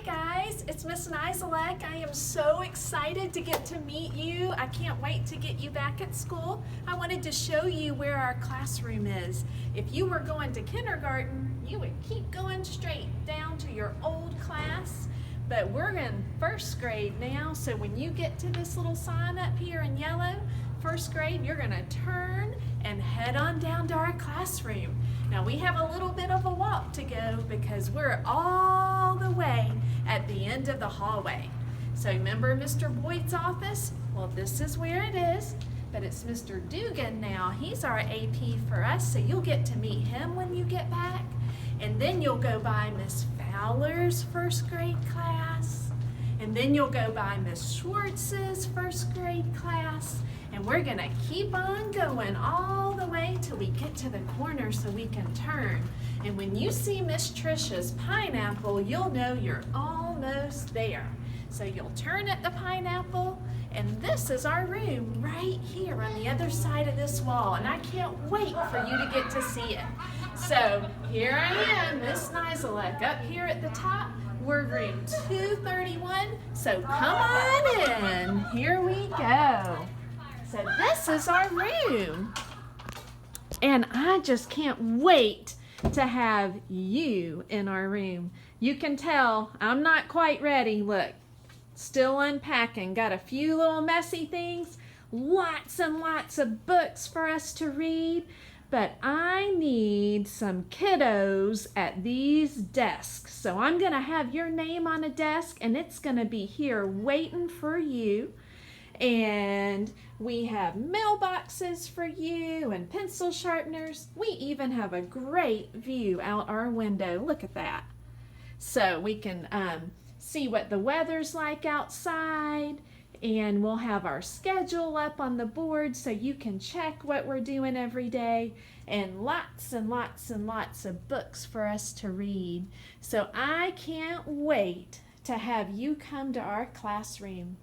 guys, it's Miss Nizialek. I am so excited to get to meet you. I can't wait to get you back at school. I wanted to show you where our classroom is. If you were going to kindergarten, you would keep going straight down to your old class, but we're in first grade now, so when you get to this little sign up here in yellow, first grade, you're gonna turn and head on down to our classroom. Now we have a little bit of a walk to go because we're all the way at the end of the hallway. So remember Mr. Boyd's office? Well, this is where it is, but it's Mr. Dugan now. He's our AP for us, so you'll get to meet him when you get back. And then you'll go by Miss Fowler's first grade class. And then you'll go by Miss Schwartz's first grade class. And we're gonna keep on going all the way till we get to the corner so we can turn. And when you see Miss Trisha's pineapple, you'll know you're almost there. So you'll turn at the pineapple, and this is our room right here on the other side of this wall. And I can't wait for you to get to see it. So here I am, Miss Nizialek, up here at the top. We're room 231, so come on in. Here we go. So this is our room. And I just can't wait to have you in our room. You can tell I'm not quite ready. Look, still unpacking. Got a few little messy things. Lots and lots of books for us to read. But I need some kiddos at these desks. So I'm gonna have your name on a desk and it's gonna be here waiting for you. And we have mailboxes for you and pencil sharpeners. We even have a great view out our window. Look at that. So we can see what the weather's like outside, and we'll have our schedule up on the board so you can check what we're doing every day, and lots and lots and lots of books for us to read. So I can't wait to have you come to our classroom.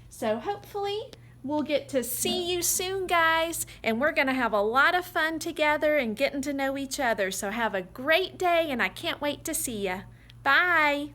So hopefully we'll get to see you soon, guys, and we're going to have a lot of fun together and getting to know each other. So have a great day, and I can't wait to see you. Bye.